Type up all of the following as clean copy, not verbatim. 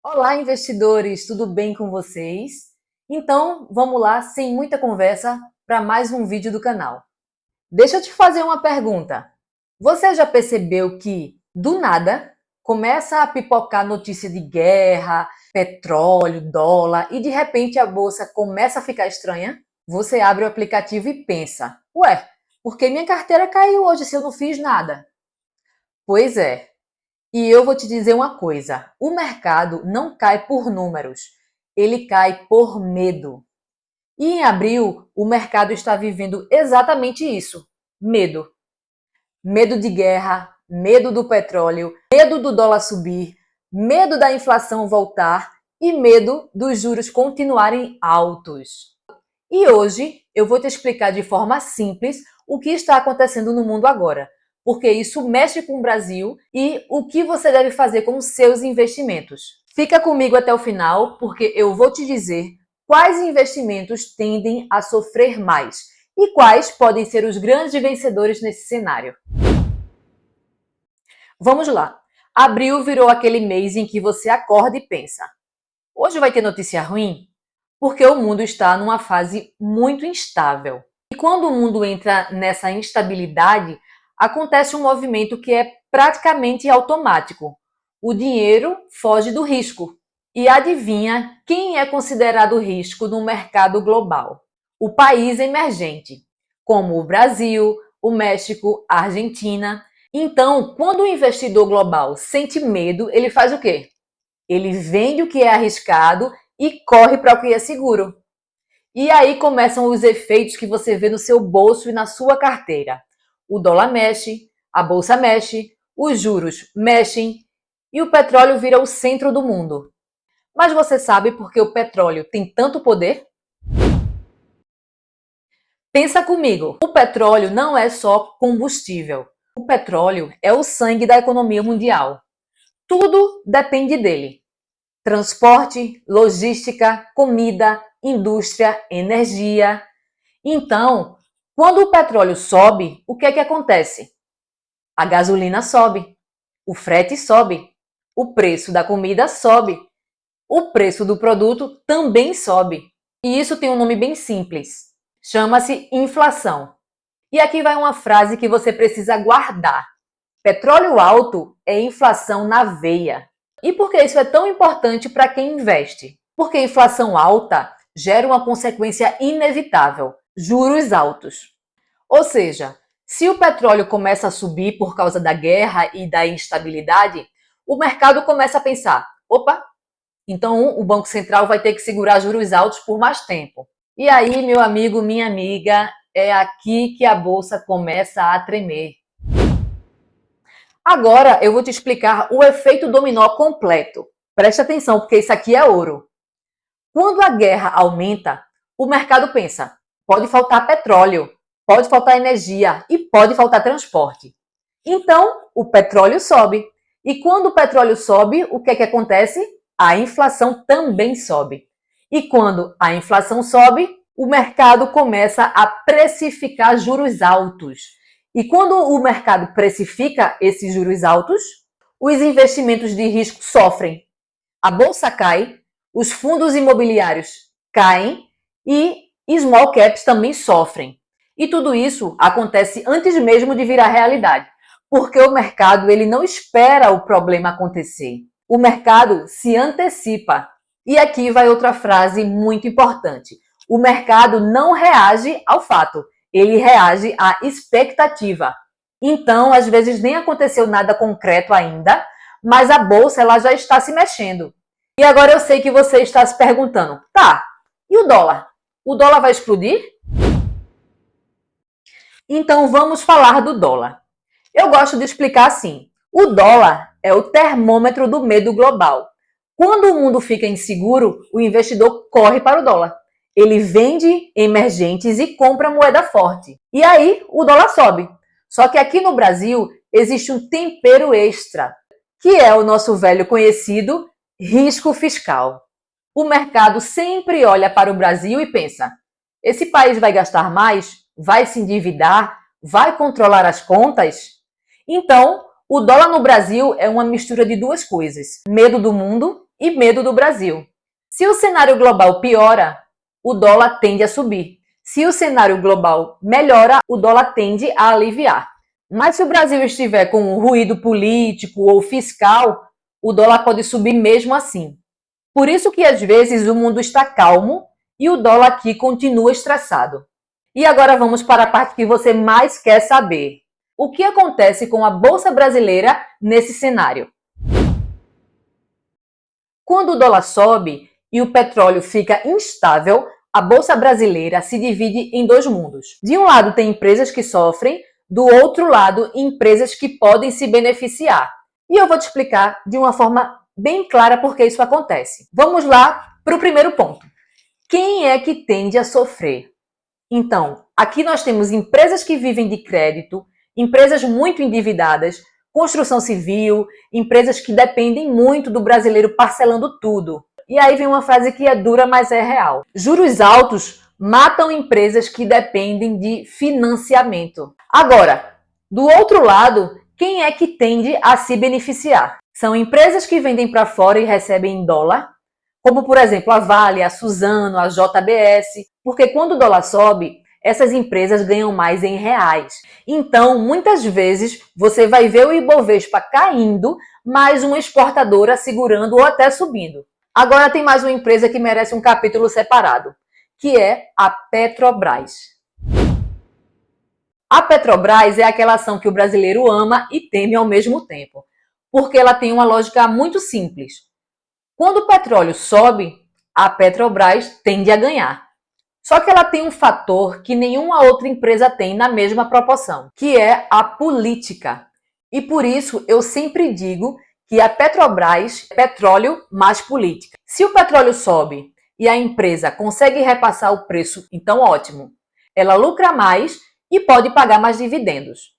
Olá, investidores, tudo bem com vocês? Então, vamos lá, sem muita conversa, para mais um vídeo do canal. Deixa eu te fazer uma pergunta. Você já percebeu que, do nada, começa a pipocar notícia de guerra, petróleo, dólar, e de repente a bolsa começa a ficar estranha? Você abre o aplicativo e pensa, ué, por que minha carteira caiu hoje se eu não fiz nada? Pois é. E eu vou te dizer uma coisa: o mercado não cai por números, ele cai por medo. E em abril, o mercado está vivendo exatamente isso: medo. Medo de guerra, medo do petróleo, medo do dólar subir, medo da inflação voltar e medo dos juros continuarem altos. E hoje eu vou te explicar de forma simples o que está acontecendo no mundo agora, porque isso mexe com o Brasil e o que você deve fazer com os seus investimentos. Fica comigo até o final, porque eu vou te dizer quais investimentos tendem a sofrer mais e quais podem ser os grandes vencedores nesse cenário. Vamos lá. Abril virou aquele mês em que você acorda e pensa: hoje vai ter notícia ruim? Porque o mundo está numa fase muito instável. E quando o mundo entra nessa instabilidade, acontece um movimento que é praticamente automático. O dinheiro foge do risco. E adivinha quem é considerado risco no mercado global? O país emergente, como o Brasil, o México, a Argentina. Então, quando o investidor global sente medo, ele faz o quê? Ele vende o que é arriscado e corre para o que é seguro. E aí começam os efeitos que você vê no seu bolso e na sua carteira. O dólar mexe, a bolsa mexe, os juros mexem e o petróleo vira o centro do mundo. Mas você sabe por que o petróleo tem tanto poder? Pensa comigo, o petróleo não é só combustível. O petróleo é o sangue da economia mundial. Tudo depende dele. Transporte, logística, comida, indústria, energia. Então, quando o petróleo sobe, o que é que acontece? A gasolina sobe, o frete sobe, o preço da comida sobe, o preço do produto também sobe. E isso tem um nome bem simples. Chama-se inflação. E aqui vai uma frase que você precisa guardar. Petróleo alto é inflação na veia. E por que isso é tão importante para quem investe? Porque inflação alta gera uma consequência inevitável: juros altos. Ou seja, se o petróleo começa a subir por causa da guerra e da instabilidade, o mercado começa a pensar: opa, então o Banco Central vai ter que segurar juros altos por mais tempo. E aí, meu amigo, minha amiga, é aqui que a bolsa começa a tremer. Agora eu vou te explicar o efeito dominó completo. Preste atenção, porque isso aqui é ouro. Quando a guerra aumenta, o mercado pensa: pode faltar petróleo, pode faltar energia e pode faltar transporte. Então, o petróleo sobe. E quando o petróleo sobe, o que é que acontece? A inflação também sobe. E quando a inflação sobe, o mercado começa a precificar juros altos. E quando o mercado precifica esses juros altos, os investimentos de risco sofrem. A bolsa cai, os fundos imobiliários caem e small caps também sofrem. E tudo isso acontece antes mesmo de virar realidade, porque o mercado ele não espera o problema acontecer. O mercado se antecipa. E aqui vai outra frase muito importante. O mercado não reage ao fato, ele reage à expectativa. Então, às vezes nem aconteceu nada concreto ainda, mas a bolsa ela já está se mexendo. E agora eu sei que você está se perguntando, tá, e o dólar? O dólar vai explodir? Então vamos falar do dólar. Eu gosto de explicar assim: o dólar é o termômetro do medo global. Quando o mundo fica inseguro, o investidor corre para o dólar. Ele vende emergentes e compra moeda forte. E aí o dólar sobe. Só que aqui no Brasil existe um tempero extra, que é o nosso velho conhecido risco fiscal. O mercado sempre olha para o Brasil e pensa: esse país vai gastar mais? Vai se endividar? Vai controlar as contas? Então, o dólar no Brasil é uma mistura de duas coisas: medo do mundo e medo do Brasil. Se o cenário global piora, o dólar tende a subir. Se o cenário global melhora, o dólar tende a aliviar. Mas se o Brasil estiver com um ruído político ou fiscal, o dólar pode subir mesmo assim. Por isso que às vezes o mundo está calmo e o dólar aqui continua estressado. E agora vamos para a parte que você mais quer saber. O que acontece com a Bolsa Brasileira nesse cenário? Quando o dólar sobe e o petróleo fica instável, a Bolsa Brasileira se divide em dois mundos. De um lado tem empresas que sofrem, do outro lado empresas que podem se beneficiar. E eu vou te explicar de uma forma bem clara por que isso acontece. Vamos lá para o primeiro ponto. Quem é que tende a sofrer? Então, aqui nós temos empresas que vivem de crédito, empresas muito endividadas, construção civil, empresas que dependem muito do brasileiro parcelando tudo. E aí vem uma frase que é dura, mas é real. Juros altos matam empresas que dependem de financiamento. Agora, do outro lado, quem é que tende a se beneficiar? São empresas que vendem para fora e recebem em dólar, como por exemplo a Vale, a Suzano, a JBS, porque quando o dólar sobe, essas empresas ganham mais em reais. Então, muitas vezes, você vai ver o Ibovespa caindo, mas uma exportadora segurando ou até subindo. Agora tem mais uma empresa que merece um capítulo separado, que é a Petrobras. A Petrobras é aquela ação que o brasileiro ama e teme ao mesmo tempo, porque ela tem uma lógica muito simples. Quando o petróleo sobe, a Petrobras tende a ganhar. Só que ela tem um fator que nenhuma outra empresa tem na mesma proporção, que é a política. E por isso eu sempre digo que a Petrobras é petróleo mais política. Se o petróleo sobe e a empresa consegue repassar o preço, então ótimo. Ela lucra mais e pode pagar mais dividendos.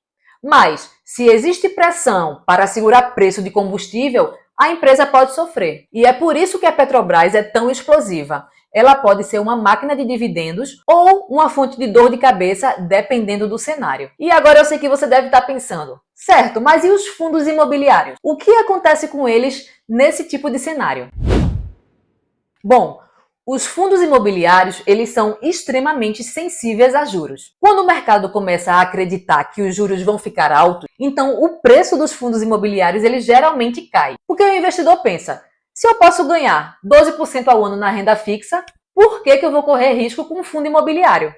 Mas, se existe pressão para segurar preço de combustível, a empresa pode sofrer. E é por isso que a Petrobras é tão explosiva. Ela pode ser uma máquina de dividendos ou uma fonte de dor de cabeça, dependendo do cenário. E agora eu sei que você deve estar pensando, certo, mas e os fundos imobiliários? O que acontece com eles nesse tipo de cenário? Bom, os fundos imobiliários, eles são extremamente sensíveis a juros. Quando o mercado começa a acreditar que os juros vão ficar altos, então o preço dos fundos imobiliários, ele geralmente cai. Porque o investidor pensa, se eu posso ganhar 12% ao ano na renda fixa, por que eu vou correr risco com um fundo imobiliário?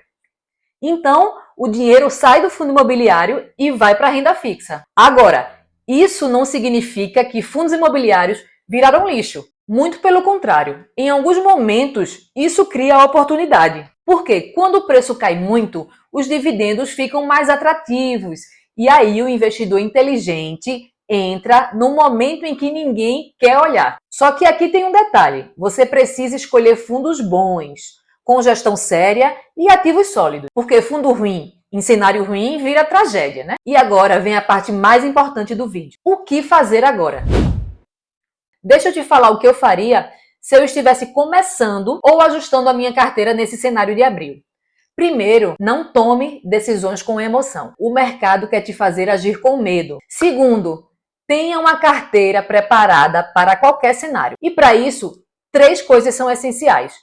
Então, o dinheiro sai do fundo imobiliário e vai para a renda fixa. Agora, isso não significa que fundos imobiliários viraram lixo. Muito pelo contrário, em alguns momentos isso cria oportunidade. Porque quando o preço cai muito, os dividendos ficam mais atrativos. E aí o investidor inteligente entra no momento em que ninguém quer olhar. Só que aqui tem um detalhe, você precisa escolher fundos bons, com gestão séria e ativos sólidos. Porque fundo ruim em cenário ruim vira tragédia, né? E agora vem a parte mais importante do vídeo. O que fazer agora? Deixa eu te falar o que eu faria se eu estivesse começando ou ajustando a minha carteira nesse cenário de abril. Primeiro, não tome decisões com emoção. O mercado quer te fazer agir com medo. Segundo, tenha uma carteira preparada para qualquer cenário. E para isso, 3 coisas são essenciais.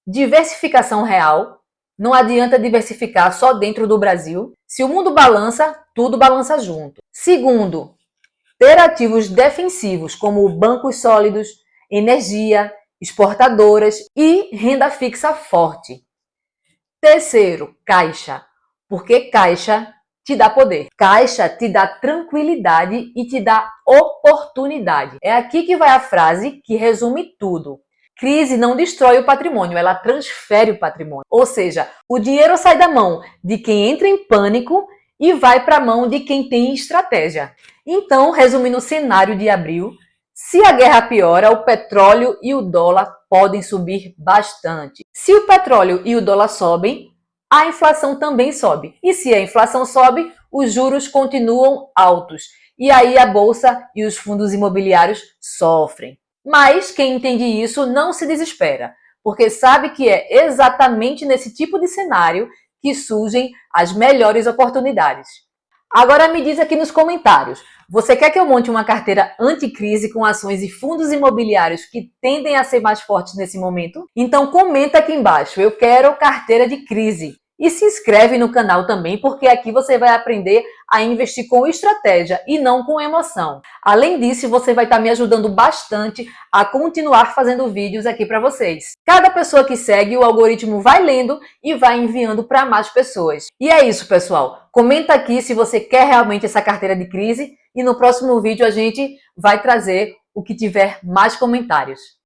Diversificação real. Não adianta diversificar só dentro do Brasil. Se o mundo balança, tudo balança junto. Segundo, ter ativos defensivos como bancos sólidos, energia, exportadoras e renda fixa forte. Terceiro, caixa, porque caixa te dá poder. Caixa te dá tranquilidade e te dá oportunidade. É aqui que vai a frase que resume tudo. Crise não destrói o patrimônio, ela transfere o patrimônio. Ou seja, o dinheiro sai da mão de quem entra em pânico e vai para a mão de quem tem estratégia. Então, resumindo o cenário de abril, se a guerra piora, o petróleo e o dólar podem subir bastante. Se o petróleo e o dólar sobem, a inflação também sobe. E se a inflação sobe, os juros continuam altos. E aí a bolsa e os fundos imobiliários sofrem. Mas quem entende isso não se desespera, porque sabe que é exatamente nesse tipo de cenário que surgem as melhores oportunidades. Agora me diz aqui nos comentários, Você quer que eu monte uma carteira anticrise com ações e fundos imobiliários que tendem a ser mais fortes nesse momento? Então comenta aqui embaixo, eu quero carteira de crise. E se inscreve no canal também, porque aqui você vai aprender a investir com estratégia e não com emoção. Além disso, você vai estar me ajudando bastante a continuar fazendo vídeos aqui para vocês. Cada pessoa que segue, o algoritmo vai lendo e vai enviando para mais pessoas. E é isso, pessoal. Comenta aqui se você quer realmente essa carteira de crise e no próximo vídeo a gente vai trazer o que tiver mais comentários.